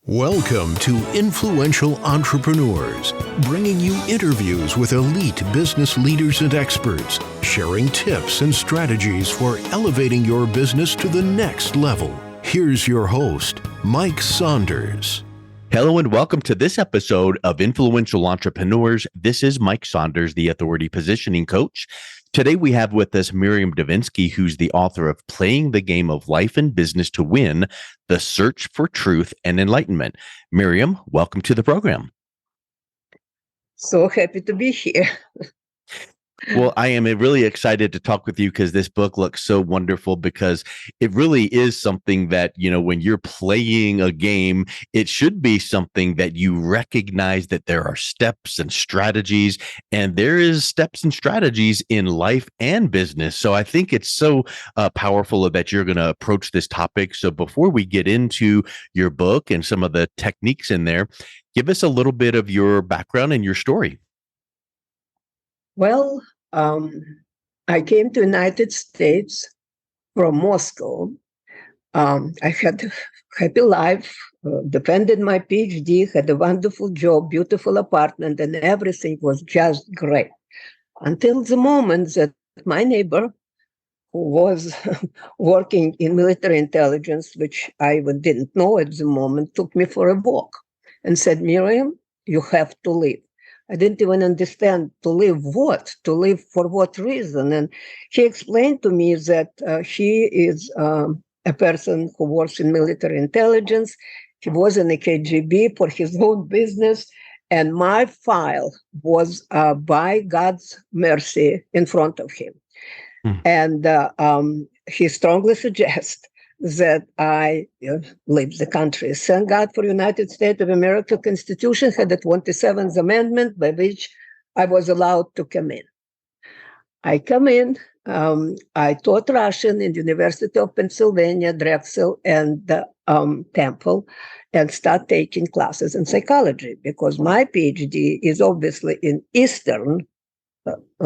Welcome to Influential Entrepreneurs, bringing you interviews with elite business leaders and experts, sharing tips and strategies for elevating your business to the next level. Here's your host, Mike Saunders. Hello and welcome to this episode of Influential Entrepreneurs. This is Mike Saunders, the Authority Positioning Coach. Today we have with us Miriam Divinsky, who's the author of Playing the Game of Life and Business to Win, The Search for Truth and Enlightenment. Miriam, welcome to the program. So happy to be here. Well, I am really excited to talk with you because this book looks so wonderful, because it really is something that, when you're playing a game, it should be something that you recognize that there are steps and strategies, and there is steps and strategies in life and business. So I think it's so powerful that you're going to approach this topic. So before we get into your book and some of the techniques in there, give us a little bit of your background and your story. Well, I came to United States from Moscow. I had a happy life, defended my Ph.D., had a wonderful job, beautiful apartment, and everything was just great. Until the moment that my neighbor, who was working in military intelligence, which I even didn't know at the moment, took me for a walk and said, "Miriam, you have to leave." I didn't even understand to leave what, to leave for what reason. And he explained to me that he is a person who works in military intelligence. He was in the KGB for his own business. And my file was, by God's mercy, in front of him. And he strongly suggests that I leave the country. Thank God for United States of America Constitution had the 27th Amendment by which I was allowed to come in. I come in, I taught Russian in the University of Pennsylvania, Drexel, and Temple, and start taking classes in psychology, because my PhD is obviously in Eastern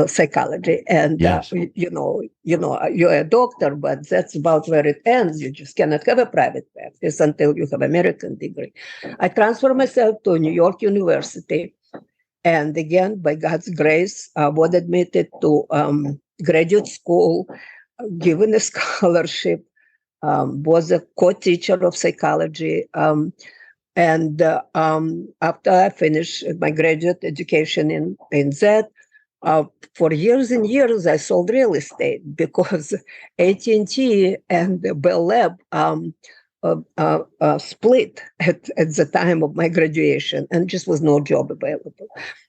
psychology, and yes. You're a doctor, but that's about where it ends. You just cannot have a private practice until you have American degree. I transferred myself to New York University, and again, by God's grace, I was admitted to graduate school, given a scholarship, was a co-teacher of psychology, and after I finished my graduate education in that. For years and years, I sold real estate because AT&T and Bell Lab split at the time of my graduation, and just was no job available.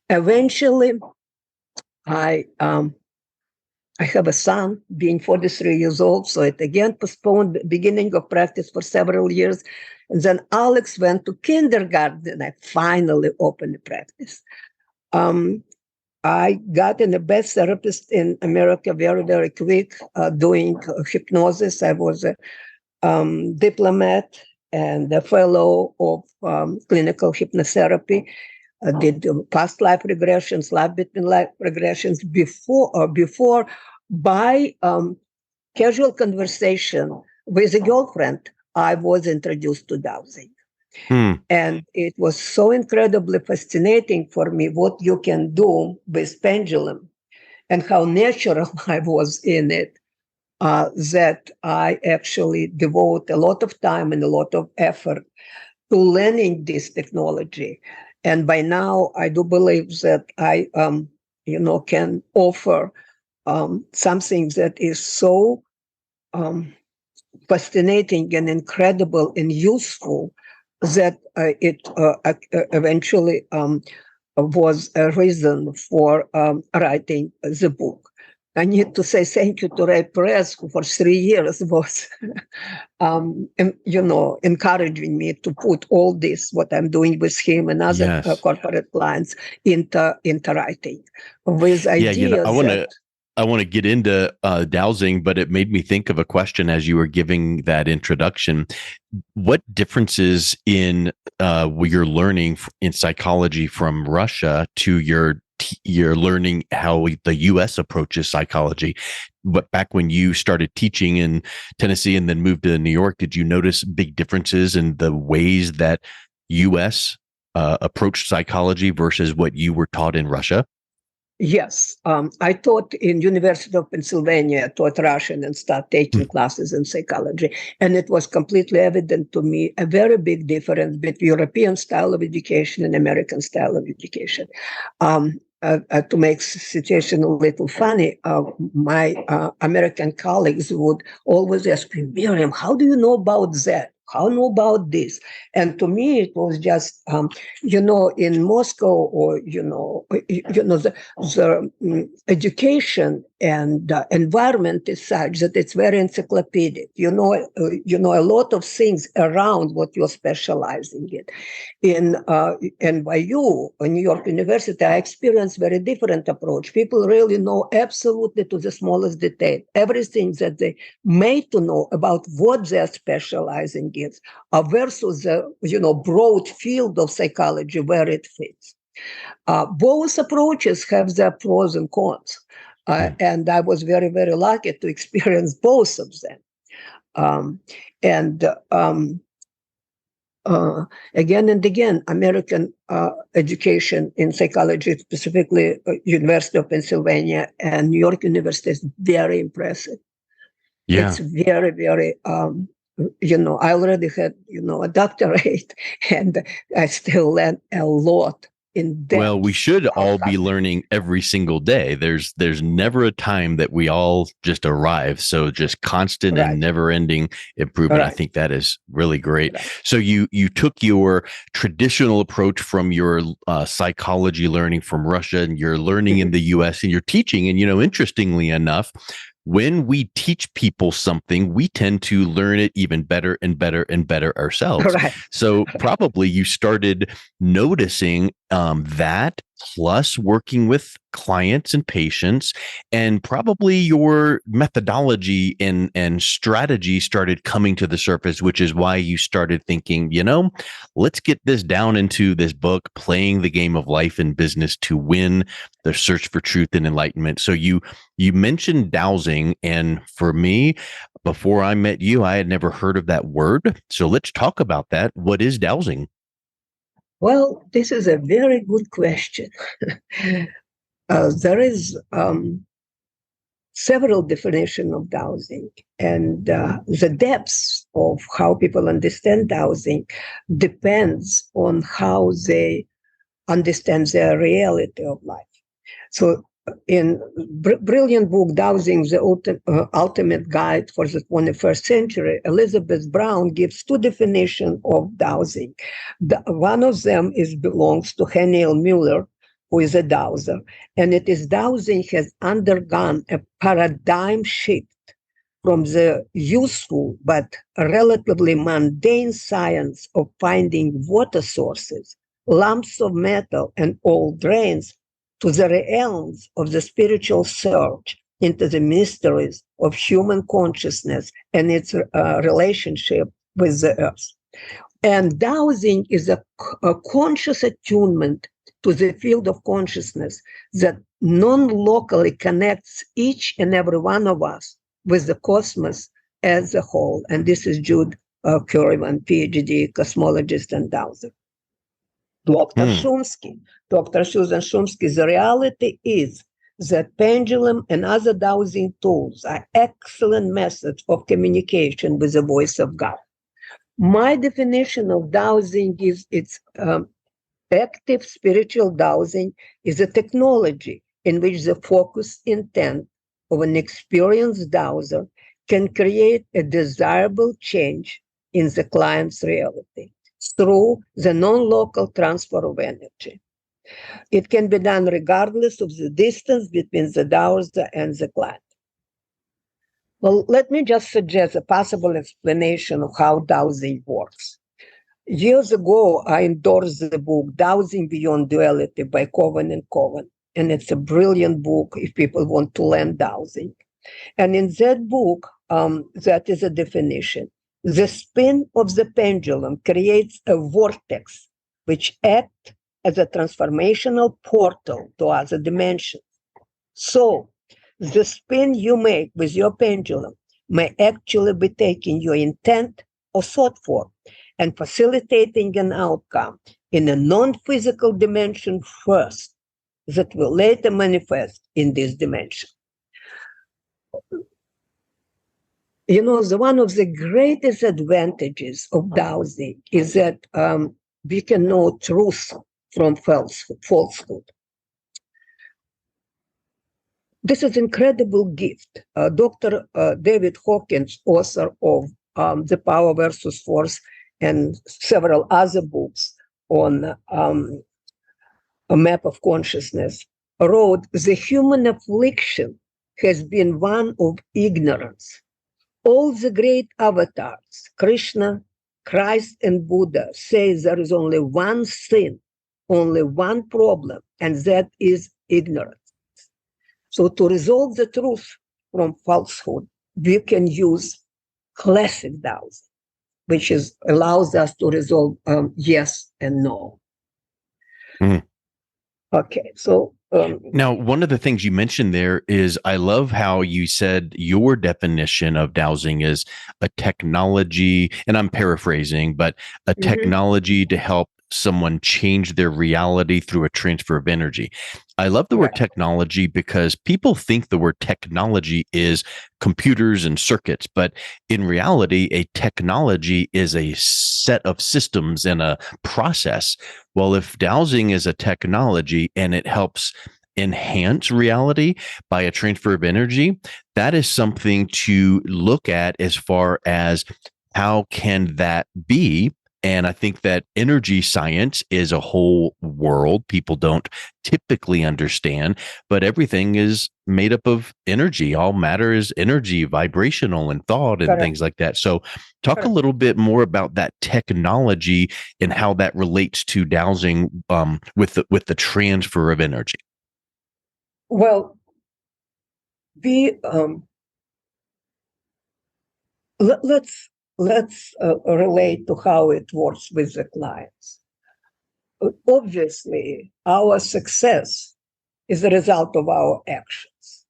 Eventually, I have a son, being 43 years old, so it again postponed the beginning of practice for several years. And then Alex went to kindergarten, and I finally opened the practice. I got in the best therapist in America very, very quick, doing hypnosis. I was a diplomat and a fellow of clinical hypnotherapy. I did past life regressions, life between life regressions before by casual conversation with a girlfriend, I was introduced to dowsing. And it was so incredibly fascinating for me what you can do with pendulum and how natural I was in it, that I actually devote a lot of time and a lot of effort to learning this technology. And by now, I do believe that I, can offer something that is so fascinating and incredible and useful that it eventually was a reason for writing the book. I need to say thank you to Ray Press, who for 3 years was, encouraging me to put all this, what I'm doing with him and other corporate clients, into writing. With ideas I want to get into dowsing, but it made me think of a question as you were giving that introduction. What differences in your learning in psychology from Russia to your learning how the U.S. approaches psychology? But back when you started teaching in Tennessee and then moved to New York, did you notice big differences in the ways that U.S. Approached psychology versus what you were taught in Russia? Yes, I taught in University of Pennsylvania, I taught Russian and started taking classes in psychology. And it was completely evident to me a very big difference between European style of education and American style of education. To make situation a little funny, my American colleagues would always ask me, Miriam, how do you know about that? How know about this? And to me, it was just, in Moscow, or the education and environment is such that it's very encyclopedic. You know a lot of things around what you're specializing in. In NYU, New York University, I experienced very different approach. People really know absolutely to the smallest detail everything that they made to know about what they're specializing in, versus the broad field of psychology where it fits. Both approaches have their pros and cons, and I was very, very lucky to experience both of them. Again and again, American education in psychology, specifically University of Pennsylvania and New York University, is very impressive. Yeah. It's very, very, I already had, a doctorate, and I still learn a lot in depth. Well, we should all be learning every single day. There's never a time that we all just arrive. So just constant and never ending improvement. I think that is really great. So you took your traditional approach from your psychology learning from Russia, and you're learning in the US, and you're teaching. And, interestingly enough, when we teach people something, we tend to learn it even better and better and better ourselves. So probably you started noticing that, plus working with clients and patients, and probably your methodology and strategy started coming to the surface, which is why you started thinking, let's get this down into this book, Playing the Game of Life and Business to Win the Search for Truth and Enlightenment. So you mentioned dowsing, and for me, before I met you, I had never heard of that word. So let's talk about that. What is dowsing? Well, this is a very good question. There is several definitions of dowsing, and the depths of how people understand dowsing depends on how they understand their reality of life. So in brilliant book, Dowsing, the Ultimate Guide for the 21st Century, Elizabeth Brown gives two definitions of dowsing. One of them belongs to Haniel Mueller, who is a dowser, and it is dowsing has undergone a paradigm shift from the useful but relatively mundane science of finding water sources, lumps of metal, and old drains, to the realms of the spiritual search into the mysteries of human consciousness and its relationship with the earth. And dowsing is a conscious attunement to the field of consciousness that non-locally connects each and every one of us with the cosmos as a whole. And this is Jude Currivan, Ph.D., cosmologist and dowser. Dr. Susan Shumsky, the reality is that pendulum and other dowsing tools are excellent methods of communication with the voice of God. My definition of dowsing is its active spiritual dowsing is a technology in which the focused intent of an experienced dowser can create a desirable change in the client's reality through the non-local transfer of energy. It can be done regardless of the distance between the dowser and the client. Well, let me just suggest a possible explanation of how dowsing works. Years ago, I endorsed the book Dowsing Beyond Duality by Cohen and Cohen, and it's a brilliant book if people want to learn dowsing. And in that book, that is a definition. The spin of the pendulum creates a vortex which acts as a transformational portal to other dimensions. So the spin you make with your pendulum may actually be taking your intent or thought form and facilitating an outcome in a non-physical dimension first that will later manifest in this dimension. You know, one of the greatest advantages of dowsing is that we can know truth from falsehood. This is an incredible gift. Dr. David Hawkins, author of The Power versus Force and several other books on a map of consciousness, wrote, "The human affliction has been one of ignorance. All the great avatars, Krishna, Christ, and Buddha, say there is only one sin, only one problem, and that is ignorance." So to resolve the truth from falsehood, we can use classic dowsing, which allows us to resolve yes and no. Mm. Okay, so now, one of the things you mentioned there is I love how you said your definition of dowsing is a technology, and I'm paraphrasing, but a technology to help someone change their reality through a transfer of energy. I love the word technology because people think the word technology is computers and circuits, but in reality, a technology is a set of systems and a process. Well, if dowsing is a technology and it helps enhance reality by a transfer of energy, that is something to look at as far as how can that be. And I think that energy science is a whole world people don't typically understand, but everything is made up of energy. All matter is energy, vibrational and thought and things like that. So talk a little bit more about that technology and how that relates to dowsing with the transfer of energy. Well, let's relate to how it works with the clients. Obviously, our success is a result of our actions.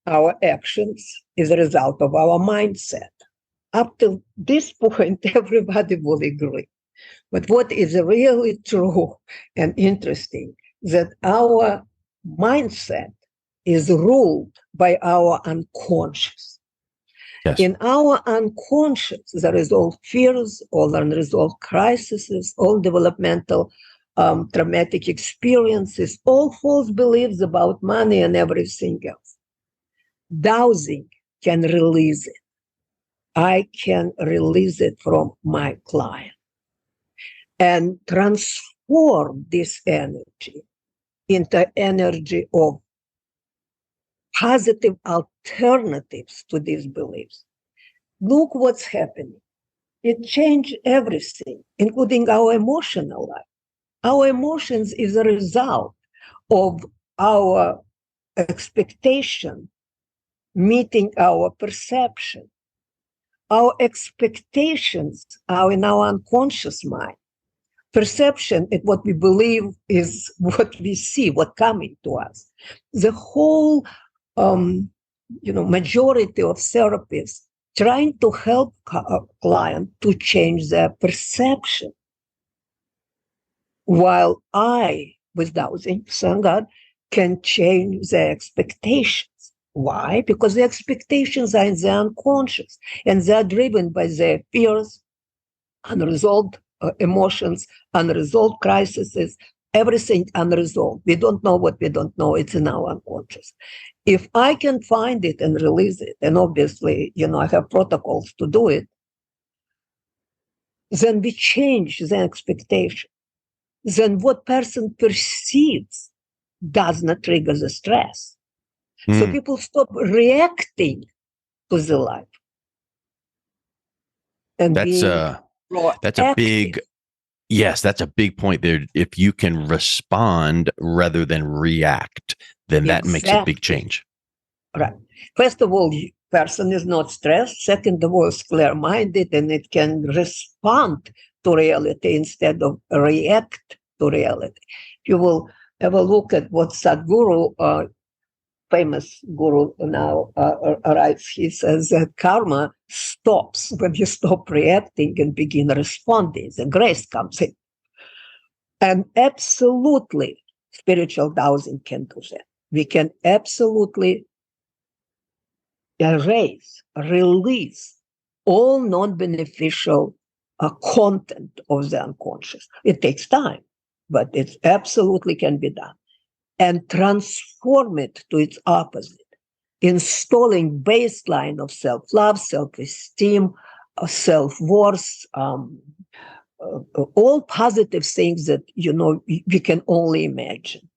Our actions is a result of our mindset. Up to this point, everybody will agree. But what is really true and interesting that our mindset is ruled by our unconscious. Yes. In our unconscious, there is all fears, all unresolved crises, all developmental traumatic experiences, all false beliefs about money and everything else. Dowsing can release it. I can release it from my client and transform this energy into energy of positive alternatives to these beliefs. Look what's happening. It changed everything, including our emotional life. Our emotions is a result of our expectation meeting our perception. Our expectations are in our unconscious mind. Perception is what we believe is what we see, what coming to us. The whole majority of therapists trying to help a client to change their perception. While I, with dowsing, thank God, can change their expectations. Why? Because the expectations are in the unconscious and they're driven by their fears, unresolved emotions, unresolved crises, everything unresolved. We don't know what we don't know. It's in our unconscious. If I can find it and release it, and obviously, I have protocols to do it, then we change the expectation. Then what person perceives does not trigger the stress. So people stop reacting to the life. And that's a big, yes, that's a big point there. If you can respond rather than react, then that makes a big change. Right. First of all, person is not stressed. Second of all, it's clear-minded and it can respond to reality instead of react to reality. If you will have a look at what Sadhguru famous guru now writes, he says that karma stops when you stop reacting and begin responding. The grace comes in. And absolutely, spiritual dowsing can do that. We can absolutely erase, release all non-beneficial content of the unconscious. It takes time, but it absolutely can be done. And transform it to its opposite, installing baseline of self-love, self-esteem, self-worth, all positive things that, we can only imagine.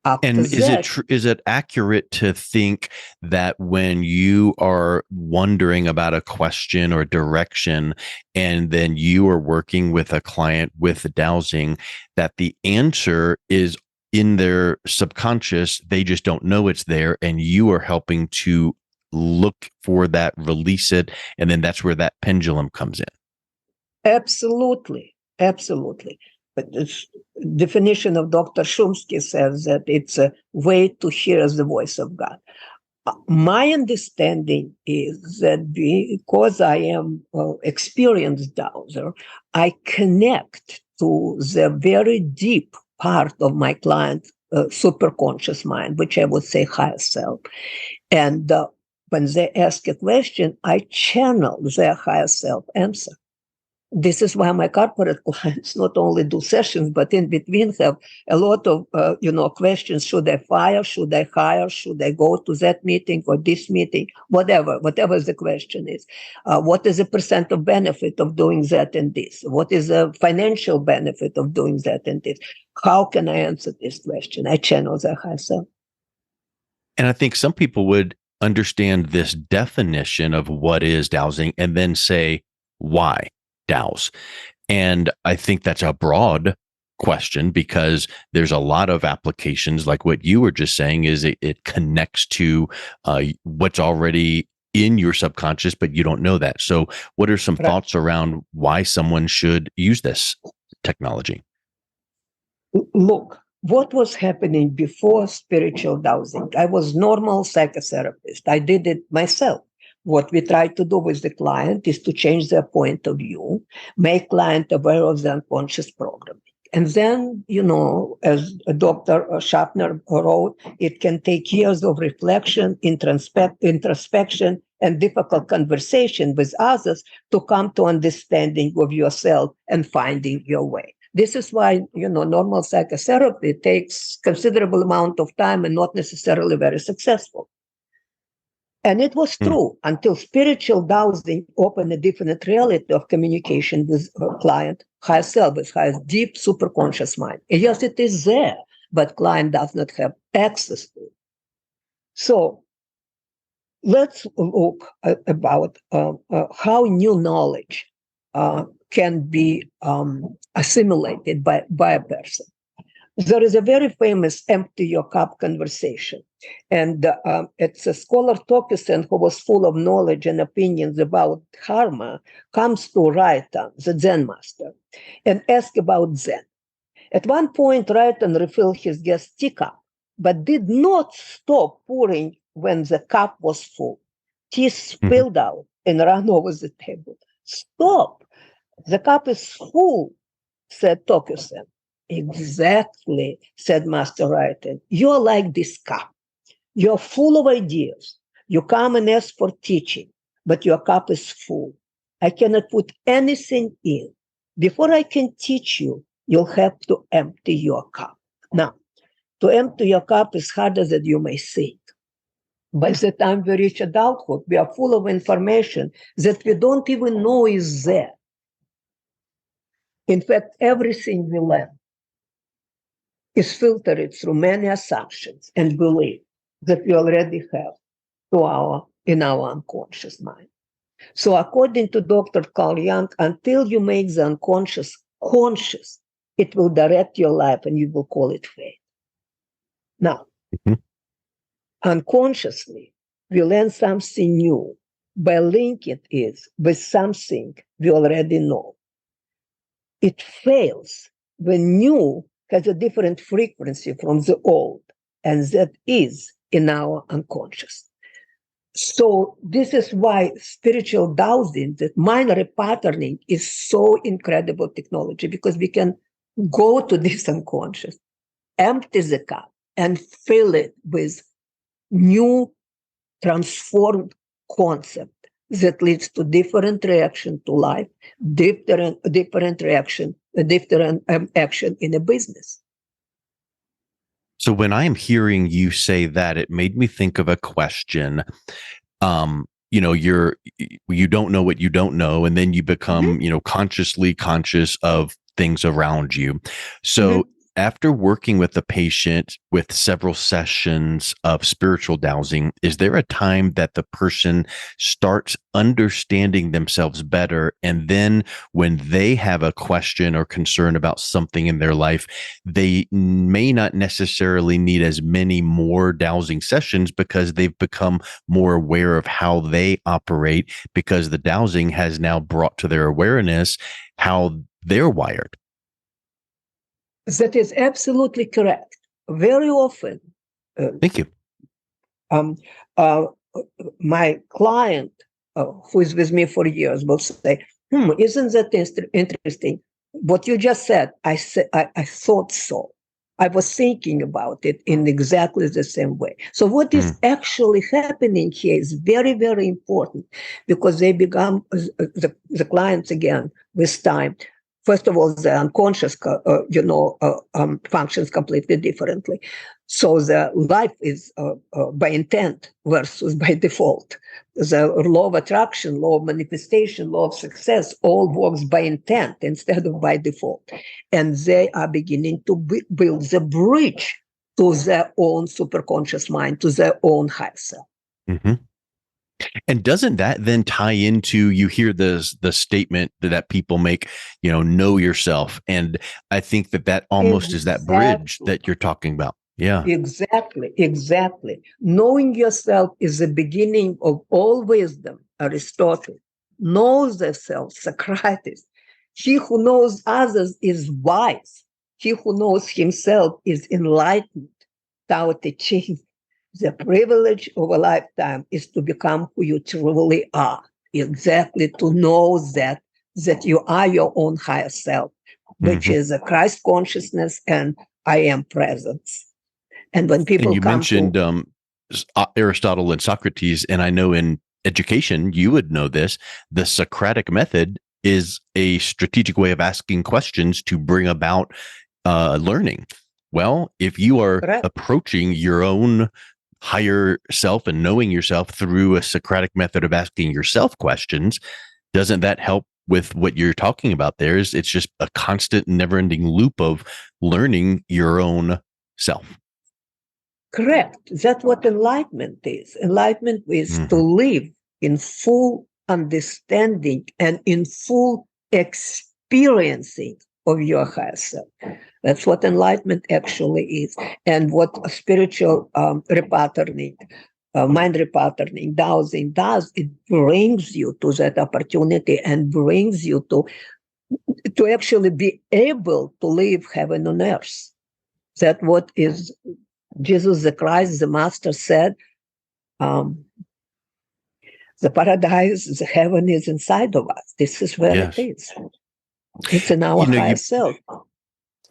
And is it accurate to think that when you are wondering about a question or direction, and then you are working with a client with dowsing, that the answer is in their subconscious, they just don't know it's there, and you are helping to look for that, release it, and then that's where that pendulum comes in? Absolutely. But this definition of Dr. Shumsky says that it's a way to hear the voice of God. My understanding is that because I am experienced dowser, I connect to the very deep part of my client's superconscious mind, which I would say higher self. And when they ask a question, I channel their higher self answer. This is why my corporate clients not only do sessions, but in between have a lot of, questions. Should I fire? Should I hire? Should I go to that meeting or this meeting? Whatever the question is. What is the percent of benefit of doing that and this? What is the financial benefit of doing that and this? How can I answer this question? I channel their higher self. And I think some people would understand this definition of what is dowsing and then say, why douse? And I think that's a broad question, because there's a lot of applications, like what you were just saying, is it connects to what's already in your subconscious, but you don't know that. So what are some thoughts around why someone should use this technology? Look, what was happening before spiritual dowsing? I was normal psychotherapist. I did it myself. What we try to do with the client is to change their point of view, make client aware of the unconscious programming. And then, as Dr. Schaffner wrote, it can take years of reflection, introspection, and difficult conversation with others to come to understanding of yourself and finding your way. This is why, normal psychotherapy takes considerable amount of time and not necessarily very successful. And it was true until spiritual dowsing opened a different reality of communication with a client, higher self, with higher deep superconscious mind. And yes, it is there, but client does not have access to it. So let's look about how new knowledge can be assimilated by a person. There is a very famous empty your cup conversation. And it's a scholar Tokusen, who was full of knowledge and opinions about karma, comes to Raitan, the Zen master, and asks about Zen. At one point, Raitan refilled his guest's teacup, but did not stop pouring when the cup was full. Tea spilled out and ran over the table. Stop! The cup is full, said Tokusen. Exactly, said Master Raitan. You're like this cup. You're full of ideas. You come and ask for teaching, but your cup is full. I cannot put anything in. Before I can teach you, you'll have to empty your cup. Now, to empty your cup is harder than you may think. By the time we reach adulthood, we are full of information that we don't even know is there. In fact, everything we learn is filtered through many assumptions and beliefs that we already have in our unconscious mind. So according to Dr. Carl Jung, until you make the unconscious conscious, it will direct your life and you will call it fate. Now, unconsciously, we learn something new by linking it with something we already know. It fails when new has a different frequency from the old, and that is in our unconscious. So this is why spiritual dowsing, that mind repatterning, is so incredible technology, because we can go to this unconscious, empty the cup, and fill it with new transformed concept that leads to different reaction to life, different reaction, different action in a business. So when I'm hearing you say that, it made me think of a question. You don't know what you don't know, and then you become, consciously conscious of things around you. So after working with a patient with several sessions of spiritual dowsing, is there a time that the person starts understanding themselves better? And then when they have a question or concern about something in their life, they may not necessarily need as many more dowsing sessions because they've become more aware of how they operate, because the dowsing has now brought to their awareness how they're wired. That is absolutely correct. Very often, Thank you. My client, who is with me for years, will say, isn't that interesting? What you just said, I thought so. I was thinking about it in exactly the same way. So what is actually happening here is very, very important, because they become, the clients again, with time. First of all, the unconscious, functions completely differently. So the life is by intent versus by default. The law of attraction, law of manifestation, law of success all works by intent instead of by default. And they are beginning to build the bridge to their own superconscious mind, to their own higher self. Mm-hmm. And doesn't that then tie into, you hear the statement that people make, know yourself. And I think that almost is that bridge that you're talking about. Yeah. Exactly. Knowing yourself is the beginning of all wisdom. Aristotle knows thyself, Socrates. He who knows others is wise. He who knows himself is enlightened. Tao Te Ching. The privilege of a lifetime is to become who you truly are. Exactly, to know that you are your own higher self, which is a Christ consciousness and I am presence. And when people you mentioned Aristotle and Socrates, and I know in education, you would know this, the Socratic method is a strategic way of asking questions to bring about learning. Well, if you are approaching your own higher self and knowing yourself through a Socratic method of asking yourself questions, doesn't that help with what you're talking about there? It's just a constant, never-ending loop of learning your own self. Correct. That's what enlightenment is. Enlightenment is to live in full understanding and in full experiencing of your higher self. That's what enlightenment actually is. And what spiritual repatterning, mind repatterning, dowsing does, it brings you to that opportunity and brings you to actually be able to live heaven on earth. That what is Jesus the Christ, the Master, said, the paradise, the heaven is inside of us. This is where it is. It's in our higher self.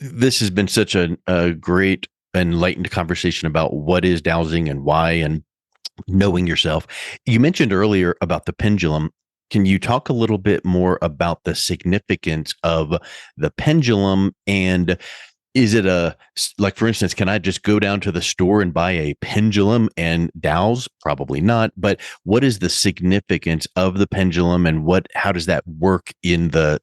This has been such a great, enlightened conversation about what is dowsing and why, and knowing yourself. You mentioned earlier about the pendulum. Can you talk a little bit more about the significance of the pendulum? And is it like, for instance, can I just go down to the store and buy a pendulum and dowse? Probably not. But what is the significance of the pendulum, and how does that work in the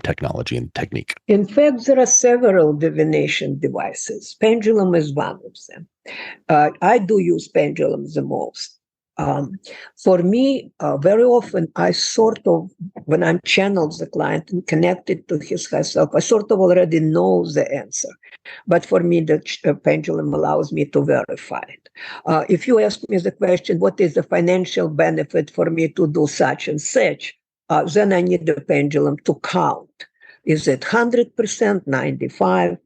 technology and technique? In fact, there are several divination devices. Pendulum is one of them. I do use pendulum the most. For me, very often I when I'm channeled the client and connected to his higher self, I sort of already know the answer. But for me, the pendulum allows me to verify it. If you ask me the question, what is the financial benefit for me to do such and such, then I need the pendulum to count. Is it 100%, 95%?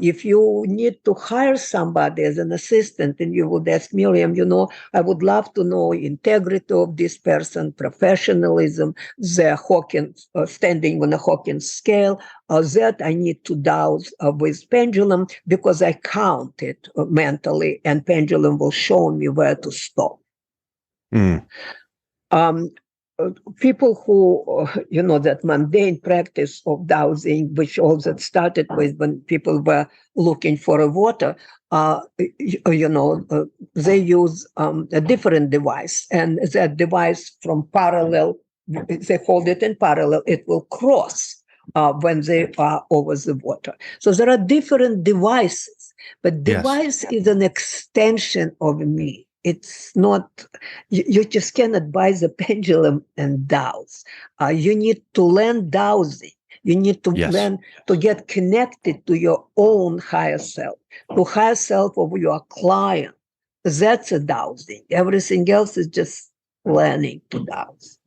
If you need to hire somebody as an assistant, and you would ask Miriam, I would love to know integrity of this person, professionalism, their Hawkins, standing on a Hawkins scale, that I need to dowse with pendulum because I count it mentally, and pendulum will show me where to stop. People who, that mundane practice of dowsing, which all that started with when people were looking for a water, they use a different device, and that device from parallel, they hold it in parallel, it will cross when they are over the water. So there are different devices, but device is an extension of me. It's not, you just cannot buy the pendulum and dowse. You need to learn dowsing. You need to learn to get connected to your own higher self, to higher self of your client. That's a dowsing. Everything else is just learning to dowse.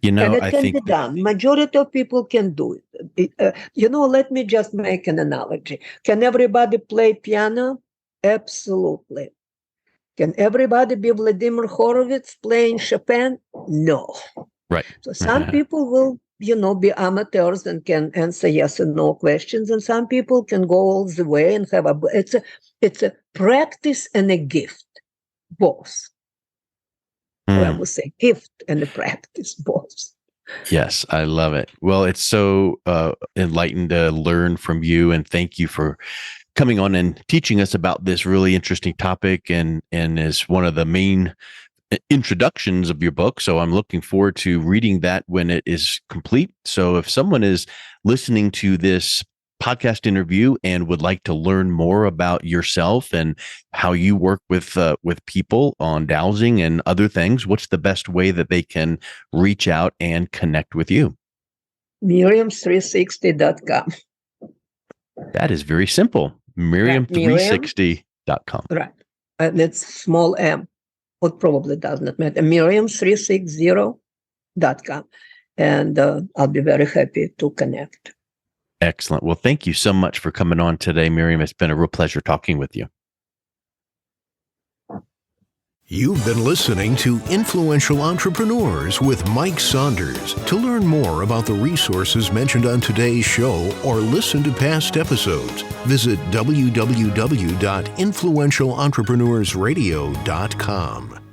And it can be done. Majority of people can do it. Let me just make an analogy. Can everybody play piano? Absolutely. Can everybody be Vladimir Horowitz playing Chopin? No. Right. So some people will, be amateurs and can answer yes and no questions, and some people can go all the way and have it's a practice and a gift, both. I would say gift and a practice, both. Yes, I love it. Well, it's so enlightened to learn from you, and thank you for coming on and teaching us about this really interesting topic, and is one of the main introductions of your book. So I'm looking forward to reading that when it is complete. So if someone is listening to this podcast interview and would like to learn more about yourself and how you work with people on dowsing and other things, what's the best way that they can reach out and connect with you? Miriam360.com. That is very simple. Miriam360.com. Right. And it's small m. It probably does not matter. Miriam360.com. And I'll be very happy to connect. Excellent. Well, thank you so much for coming on today, Miriam. It's been a real pleasure talking with you. You've been listening to Influential Entrepreneurs with Mike Saunders. To learn more about the resources mentioned on today's show or listen to past episodes, visit www.influentialentrepreneursradio.com.